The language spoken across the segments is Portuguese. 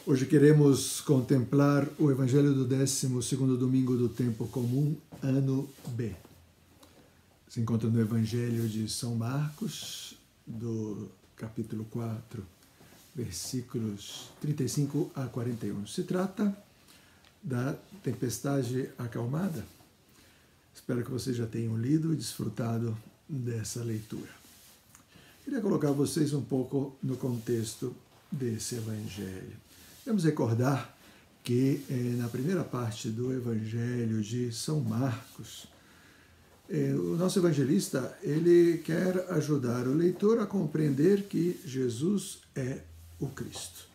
Hoje queremos contemplar o Evangelho do 12º domingo do tempo comum, ano B. Se encontra no Evangelho de São Marcos, do capítulo 4, versículos 35 a 41. Se trata da tempestade acalmada. Espero que vocês já tenham lido e desfrutado dessa leitura. Queria colocar vocês um pouco no contexto desse Evangelho. Vamos recordar que na primeira parte do Evangelho de São Marcos, o nosso evangelista ele quer ajudar o leitor a compreender que Jesus é o Cristo.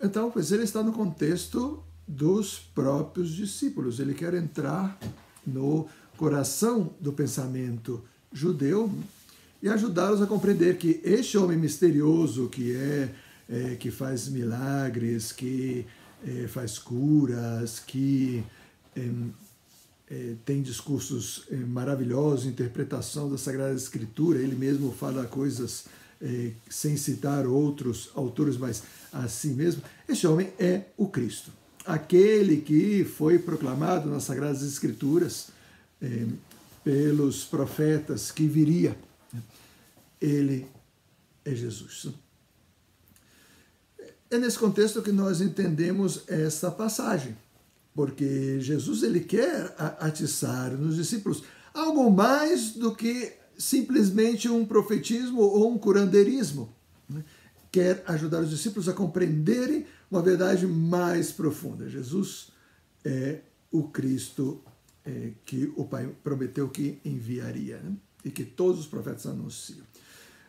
Então, pois ele está no contexto dos próprios discípulos. Ele quer entrar no coração do pensamento judeu e ajudá-los a compreender que este homem misterioso que faz milagres, que faz curas, que tem discursos maravilhosos, interpretação da Sagrada Escritura, ele mesmo fala coisas sem citar outros autores, mas assim mesmo. Este homem é o Cristo, aquele que foi proclamado nas Sagradas Escrituras pelos profetas que viria. Ele é Jesus. É nesse contexto que nós entendemos essa passagem, porque Jesus ele quer atiçar nos discípulos algo mais do que simplesmente um profetismo ou um curandeirismo. Quer ajudar os discípulos a compreenderem uma verdade mais profunda. Jesus é o Cristo que o Pai prometeu que enviaria, e que todos os profetas anunciam.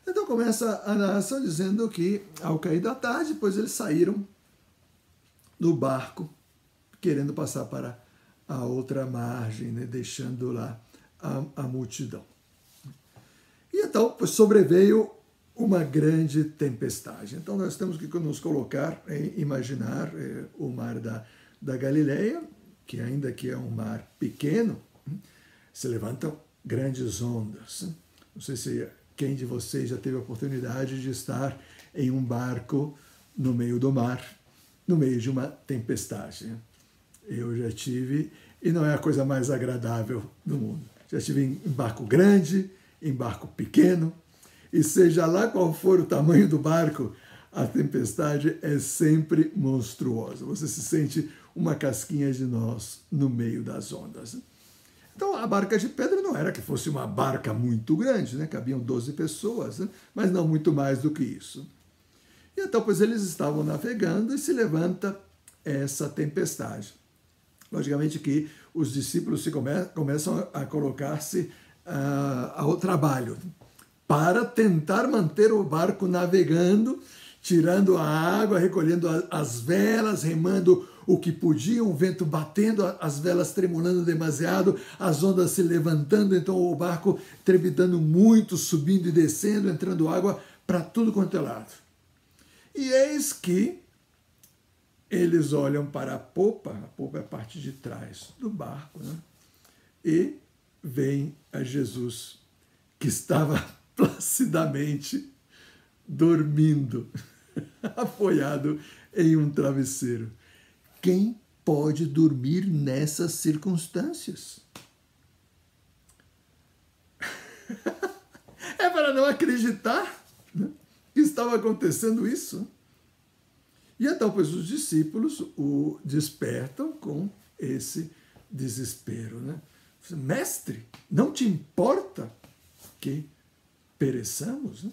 Então começa a narração dizendo que, ao cair da tarde, pois eles saíram no barco, querendo passar para a outra margem, deixando lá a multidão. E então, pois, sobreveio uma grande tempestade. Então nós temos que nos colocar, imaginar o mar da Galileia, que ainda que é um mar pequeno, se levantam grandes ondas. Não sei se quem de vocês já teve a oportunidade de estar em um barco no meio do mar, no meio de uma tempestade. Eu já tive, e não é a coisa mais agradável do mundo. Já estive em barco grande, em barco pequeno, e seja lá qual for o tamanho do barco, a tempestade é sempre monstruosa. Você se sente uma casquinha de nós no meio das ondas. Então, a barca de pedra não era que fosse uma barca muito grande, cabiam 12 pessoas, mas não muito mais do que isso. E então, pois eles estavam navegando e se levanta essa tempestade. Logicamente que os discípulos começam a colocar-se ao trabalho para tentar manter o barco navegando, tirando a água, recolhendo as velas, remando o que podiam, o vento batendo, as velas tremulando demasiado, as ondas se levantando, então o barco trepidando muito, subindo e descendo, entrando água para tudo quanto é lado. E eis que eles olham para a popa é a parte de trás do barco, e veem a Jesus, que estava placidamente dormindo, apoiado em um travesseiro. Quem pode dormir nessas circunstâncias? É para não acreditar que estava acontecendo isso. E então, pois, os discípulos o despertam com esse desespero. Mestre, não te importa que pereçamos?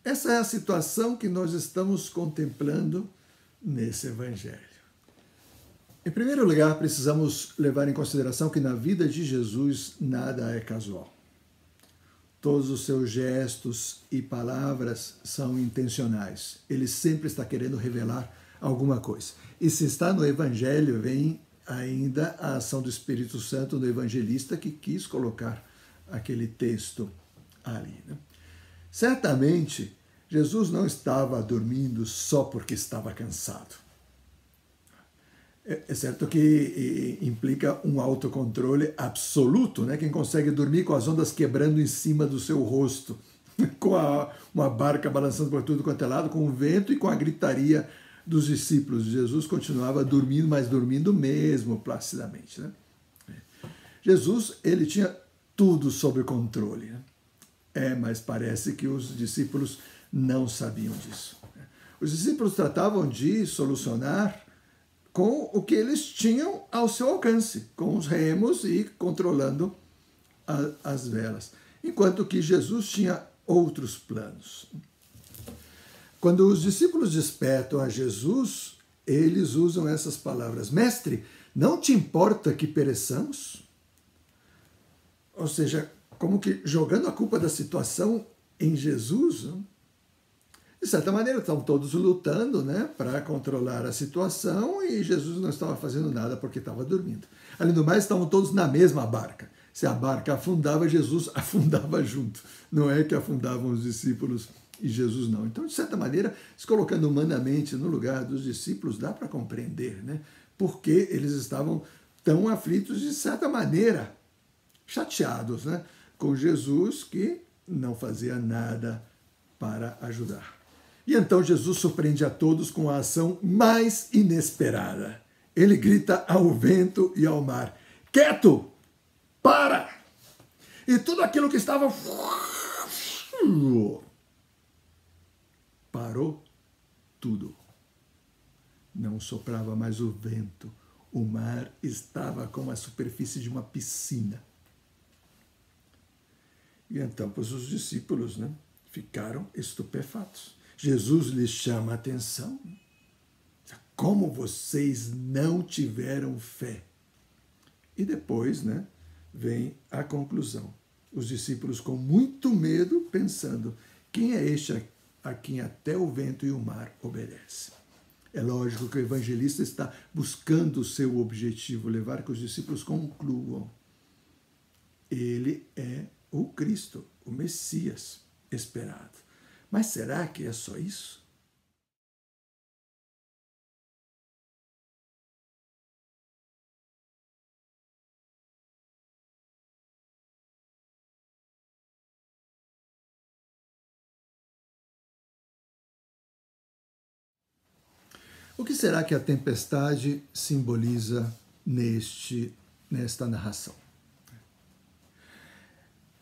Essa é a situação que nós estamos contemplando nesse Evangelho. Em primeiro lugar, precisamos levar em consideração que na vida de Jesus nada é casual. Todos os seus gestos e palavras são intencionais. Ele sempre está querendo revelar alguma coisa. E se está no Evangelho, vem ainda a ação do Espírito Santo no evangelista que quis colocar aquele texto ali. Certamente, Jesus não estava dormindo só porque estava cansado. É certo que implica um autocontrole absoluto, Quem consegue dormir com as ondas quebrando em cima do seu rosto, com uma barca balançando por tudo quanto é lado, com o vento e com a gritaria dos discípulos. Jesus continuava dormindo, mas dormindo mesmo, placidamente. Né? Jesus, ele tinha tudo sob controle. Né? Mas parece que os discípulos não sabiam disso. Os discípulos tratavam de solucionar com o que eles tinham ao seu alcance, com os remos e controlando as velas. Enquanto que Jesus tinha outros planos. Quando os discípulos despertam a Jesus, eles usam essas palavras: Mestre, não te importa que pereçamos? Ou seja, como que jogando a culpa da situação em Jesus. Não? De certa maneira, estão todos lutando, né, para controlar a situação e Jesus não estava fazendo nada porque estava dormindo. Além do mais, estavam todos na mesma barca. Se a barca afundava, Jesus afundava junto. Não é que afundavam os discípulos e Jesus não. Então, de certa maneira, se colocando humanamente no lugar dos discípulos, dá para compreender, né, porque eles estavam tão aflitos, de certa maneira, chateados, né, com Jesus, que não fazia nada para ajudar. E então Jesus surpreende a todos com a ação mais inesperada. Ele grita ao vento e ao mar: quieto! Para! E tudo aquilo que estava... parou tudo. Não soprava mais o vento. O mar estava como a superfície de uma piscina. E então, pois, os discípulos, né, ficaram estupefatos. Jesus lhes chama a atenção. Como vocês não tiveram fé? E depois, né, vem a conclusão. Os discípulos com muito medo, pensando: quem é este a quem até o vento e o mar obedecem? É lógico que o evangelista está buscando o seu objetivo, levar que os discípulos concluam: ele é o Cristo, o Messias esperado. Mas será que é só isso? O que será que a tempestade simboliza nesta narração?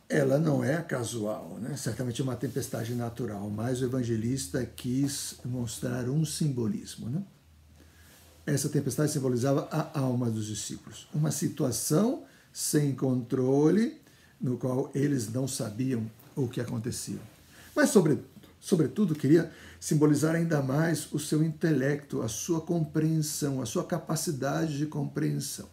Ela não é casual, né? Certamente é uma tempestade natural, mas o evangelista quis mostrar um simbolismo. Né? Essa tempestade simbolizava a alma dos discípulos, uma situação sem controle, no qual eles não sabiam o que acontecia. Mas, sobretudo, queria simbolizar ainda mais o seu intelecto, a sua compreensão, a sua capacidade de compreensão.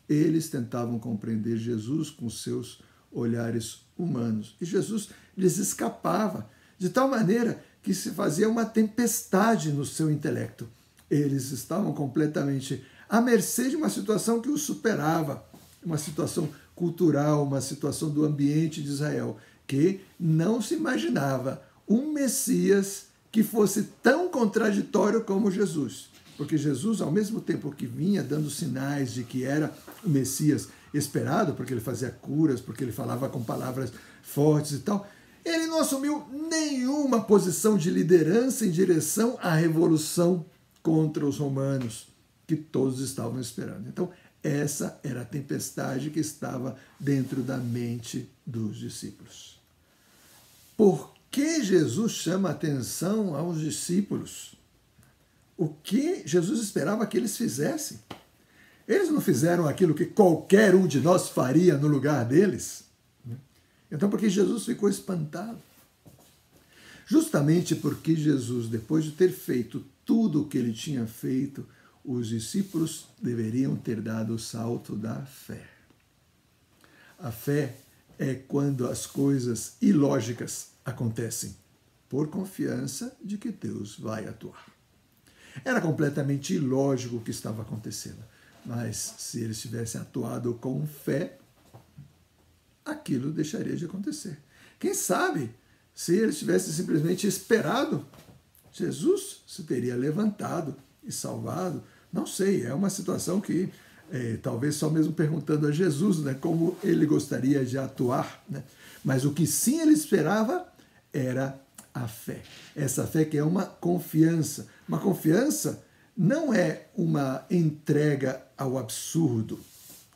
Eles tentavam compreender Jesus com seus olhares humanos. E Jesus lhes escapava, de tal maneira que se fazia uma tempestade no seu intelecto. Eles estavam completamente à mercê de uma situação que os superava, uma situação cultural, uma situação do ambiente de Israel, que não se imaginava um Messias que fosse tão contraditório como Jesus. Porque Jesus, ao mesmo tempo que vinha dando sinais de que era o Messias esperado, porque ele fazia curas, porque ele falava com palavras fortes e tal, ele não assumiu nenhuma posição de liderança em direção à revolução contra os romanos, que todos estavam esperando. Então, essa era a tempestade que estava dentro da mente dos discípulos. Por que Jesus chama a atenção aos discípulos? O que Jesus esperava que eles fizessem? Eles não fizeram aquilo que qualquer um de nós faria no lugar deles? Então, por que Jesus ficou espantado? Justamente porque Jesus, depois de ter feito tudo o que ele tinha feito, os discípulos deveriam ter dado o salto da fé. A fé é quando as coisas ilógicas acontecem, por confiança de que Deus vai atuar. Era completamente ilógico o que estava acontecendo, mas se eles tivessem atuado com fé, aquilo deixaria de acontecer. Quem sabe, se eles tivessem simplesmente esperado, Jesus se teria levantado e salvado. Não sei, é uma situação que talvez só mesmo perguntando a Jesus, né, como ele gostaria de atuar. Né? Mas o que sim ele esperava era a fé. Essa fé que é uma confiança. Uma confiança não é uma entrega ao absurdo,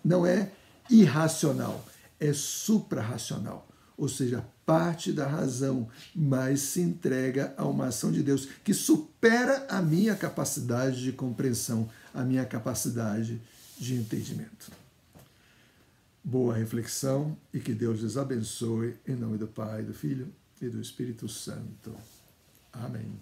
não é irracional, é suprarracional. Ou seja, parte da razão, mas se entrega a uma ação de Deus que supera a minha capacidade de compreensão, a minha capacidade de entendimento. Boa reflexão e que Deus les abençoe, em nome do Pai, do Filho e do Espírito Santo. Amém.